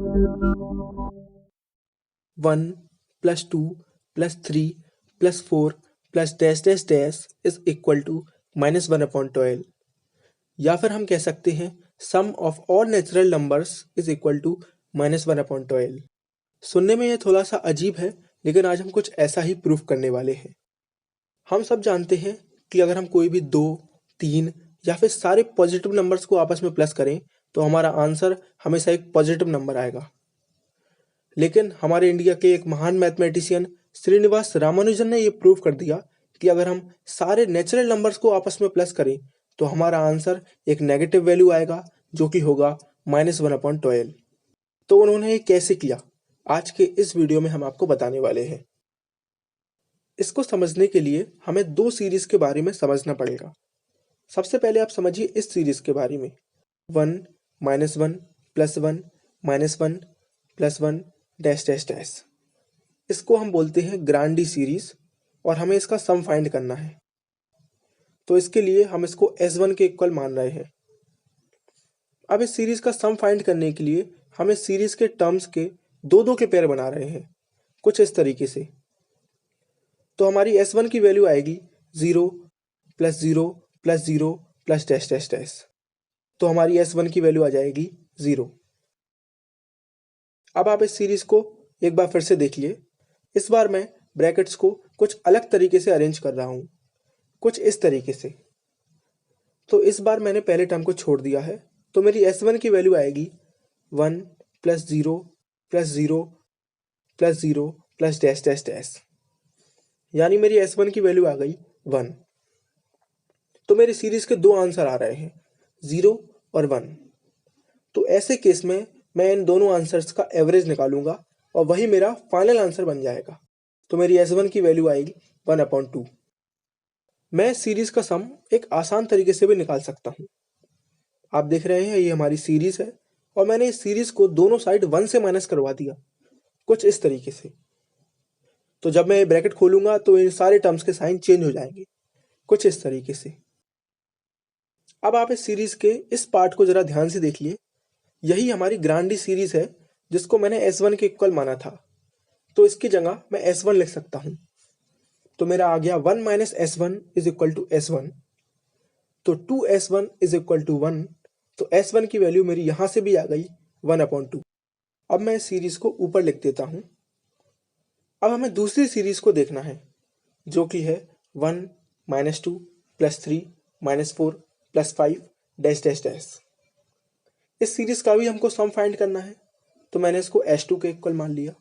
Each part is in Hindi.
1 plus 2 plus 3 plus 4 plus dash dash dash is equal to -1/12। या फिर हम कह सकते हैं sum of all natural numbers is equal to -1/12। सुनने में ये थोड़ा सा अजीब है, लेकिन आज हम कुछ ऐसा ही प्रूफ करने वाले हैं। हम सब जानते हैं कि अगर हम कोई भी 2, 3 या फिर सारे पॉजिटिव नंबर्स को आपस में प्लस करें तो हमारा आंसर हमेशा एक पॉजिटिव नंबर आएगा। लेकिन हमारे इंडिया के एक महान मैथमेटिशियन श्रीनिवास रामानुजन ने यह प्रूव कर दिया कि अगर हम सारे नेचुरल नंबर्स को आपस में प्लस करें तो हमारा आंसर एक नेगेटिव वैल्यू आएगा, जो कि होगा -1/12। तो उन्होंने ये कैसे किया, आज के इस वीडियो में हम आपको बताने वाले हैं। इसको समझने के लिए हमें 2 सीरीज के बारे में समझना पड़ेगा। सबसे पहले आप समझिए इस सीरीज के बारे में 1 -1 +1 -1 +1 डैश डैश डैश। इसको हम बोलते हैं ग्रांडी सीरीज और हमें इसका सम फाइंड करना है। तो इसके लिए हम इसको S1 के इक्वल मान रहे हैं। अब इस सीरीज का सम फाइंड करने के लिए हम इस सीरीज के टर्म्स के 2-2 के पेयर बना रहे हैं, कुछ इस तरीके से। तो हमारी S1 की वैल्यू आएगी 0 + 0 + 0 + डैश डैश डैश। तो हमारी S1 की वैल्यू आ जाएगी 0। अब आप इस सीरीज को एक बार फिर से देखिए। इस बार मैं ब्रैकेट्स को कुछ अलग तरीके से अरेंज कर रहा हूँ, कुछ इस तरीके से। तो इस बार मैंने पहले टर्म को छोड़ दिया है, तो मेरी S1 की वैल्यू आएगी 1 + 0 + 0 + 0 + डैश डैश डैश। यानी मेरी S1 की वैल्यू आ गई 1। तो मेरी सीरीज के 2 आंसर आ रहे हैं, 0 और 1। तो ऐसे केस में मैं इन दोनों आंसर्स का एवरेज निकालूंगा और वही मेरा फाइनल आंसर बन जाएगा। तो मेरी S1 की वैल्यू आएगी 1/2। मैं सीरीज का सम एक आसान तरीके से भी निकाल सकता हूँ। आप देख रहे हैं ये हमारी सीरीज है और मैंने इस सीरीज को दोनों साइड 1 से माइनस करवा दिया, कुछ इस तरीके से। तो जब मैं ये ब्रैकेट खोलूंगा तो इन सारे टर्म्स के साइन चेंज हो जाएंगे, कुछ इस तरीके से। अब आप इस सीरीज के इस पार्ट को जरा ध्यान से देखिए। यही हमारी ग्रांडी सीरीज है जिसको मैंने S1 के इक्वल माना था। तो इसकी जगह मैं S1 लिख सकता हूं। तो मेरा आ गया 1 - S1 = S1। तो 2S1 = 1। तो S1 की वैल्यू मेरी यहां से भी आ गई 1/2। अब मैं इस सीरीज को ऊपर लिख देता हूं। अब हमें दूसरी सीरीज को देखना है, जो कि है 1 - 2 + 3 - 4 + 5 डैश डैश डैश। इस सीरीज का भी हमको सम फाइंड करना है, तो मैंने इसको S2 के इक्वल मान लिया।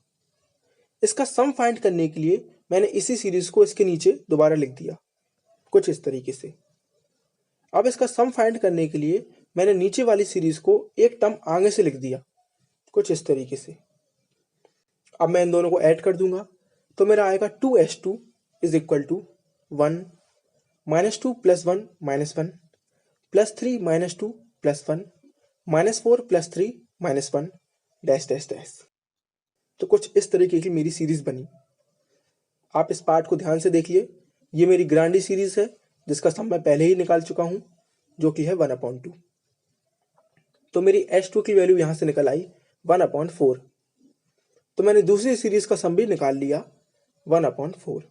इसका सम फाइंड करने के लिए मैंने इसी सीरीज को इसके नीचे दोबारा लिख दिया, कुछ इस तरीके से। अब इसका सम फाइंड करने के लिए मैंने नीचे वाली सीरीज को एक टर्म आगे से लिख दिया, कुछ इस तरीके से। अब मैं इन दोनों को ऐड कर दूंगा, तो मेरा आएगा 2S2 = 1 -2 + 1 -1 +3 - 2 + 1 -4 + 3 -1 डैश डैश डैश। तो कुछ इस तरीके की मेरी सीरीज बनी। आप इस पार्ट को ध्यान से देखिए। ये मेरी ग्रांडी सीरीज है जिसका सम मैं पहले ही निकाल चुका हूं, जो कि है 1/2। तो मेरी S2 की वैल्यू यहां से निकल आई 1/4। तो मैंने दूसरी सीरीज का सम भी निकाल लिया 1/4।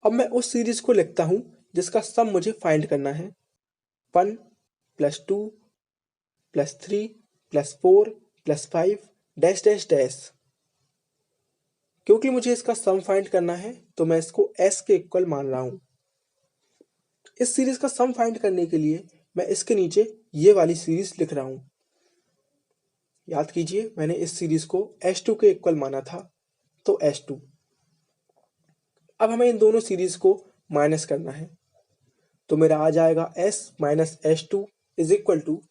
अब मैं उस सीरीज को लिखता हूं जिसका सम मुझे फाइंड करना है। 1 + 2 + 3 + 4 + 5 डैश डैश डैश। क्योंकि मुझे इसका सम फाइंड करना है तो मैं इसको S के इक्वल मान रहा हूं। इस सीरीज का सम फाइंड करने के लिए मैं इसके नीचे ये वाली सीरीज लिख रहा हूं। याद कीजिए, मैंने इस सीरीज को S2 के इक्वल माना था, तो S2। अब हमें इन दोनों सीरीज को माइनस करना है, तो मेरा आ जाएगा S - S2 =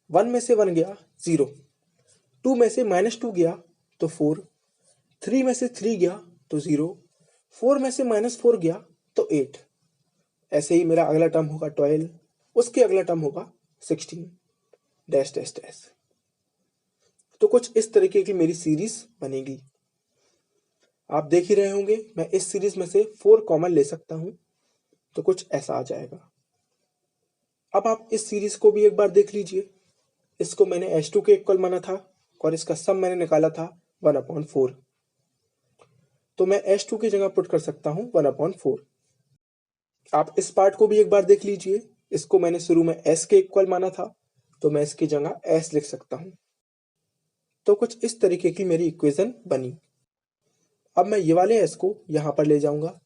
1 में से 1 गया 0, 2 में से -2 गया तो 4, 3 में से 3 गया तो 0, 4 में से -4 गया तो 8। ऐसे ही मेरा अगला टर्म होगा 12, उसके अगला टर्म होगा 16 डैश डैश डैश। तो कुछ इस तरीके की मेरी सीरीज बनेगी। आप देख ही रहे होंगे, मैं इस सीरीज में से 4 कॉमन ले सकता हूं, तो कुछ ऐसा आ जाएगा। अब आप इस सीरीज को भी एक बार देख लीजिए। इसको मैंने S2 के इक्वल माना था, और इसका सम मैंने निकाला था 1/4। तो मैं S2 की जगह पुट कर सकता हूँ 1/4। आप इस पार्ट को भी एक बार देख लीजिए। इसको मैंने शुरू में S के इक्वल माना था, तो मैं इसकी जगह S लिख सकता हूँ। तो कुछ इस तरीके की मेरी इक्वेशन बनी। अब मैं ये वाले S को यहाँ पर ले जाऊंगा,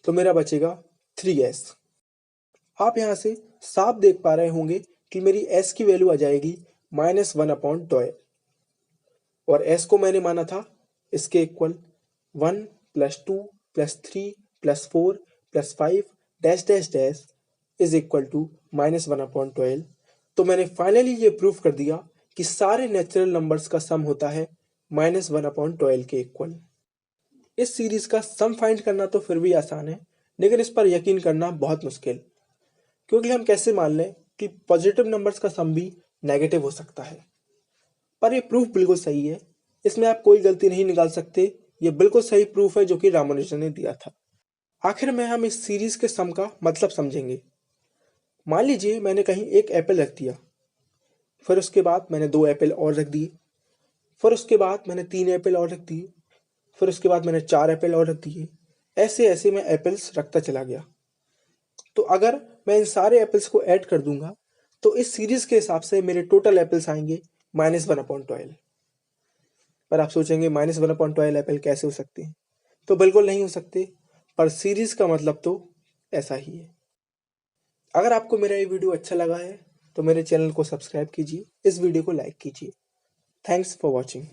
तो मेरा बचेगा 3S। आप यहाँ से साफ देख पा रहे होंगे कि मेरी S की वैल्यू आ जाएगी -1/12, और S को मैंने माना था इसके equal 1 + 2 + 3 + 4 + 5 dash dash dash is equal to -1/12। तो मैंने फाइनली ये प्रूफ कर दिया कि सारे नेचुरल नंबर्स का सम होता है -1/12 के इक्वल। इस सीरीज का सम फाइंड करना तो फिर भी आसान है, लेकिन इस पर यकीन करना बहुत मुश्किल, क्योंकि हम कैसे मान लें कि पॉजिटिव नंबर्स का सम भी नेगेटिव हो सकता है। पर ये प्रूफ बिल्कुल सही है, इसमें आप कोई गलती नहीं निकाल सकते। ये बिल्कुल सही प्रूफ है जो कि रामानुजन ने दिया था। आखिर में हम इस सीरीज के सम का मतलब समझेंगे। मान लीजिए मैंने कहीं एक एप्पल रख दिया, फिर उसके बाद मैंने 2 एप्पल और रख दिए, फिर उसके बाद मैंने 3 एप्पल और रख दिए, फिर उसके बाद मैंने 4 एप्पल और रख दिए। ऐसे ऐसे मैं एप्पल्स रखता चला गया। तो अगर मैं इन सारे एप्पल्स को ऐड कर दूंगा, तो इस सीरीज के हिसाब से मेरे टोटल एप्पल्स आएंगे -1/12। पर आप सोचेंगे -1/12 एप्पल कैसे हो सकते हैं? तो बिल्कुल नहीं हो सकते, पर सीरीज का मतलब तो ऐसा ही है। अगर आपको मेरा ये वीडियो अच्छा लगा है, तो मेरे चैनल को सब्सक्राइब कीजिए, इस वीडियो को लाइक कीजिए। Thanks for watching.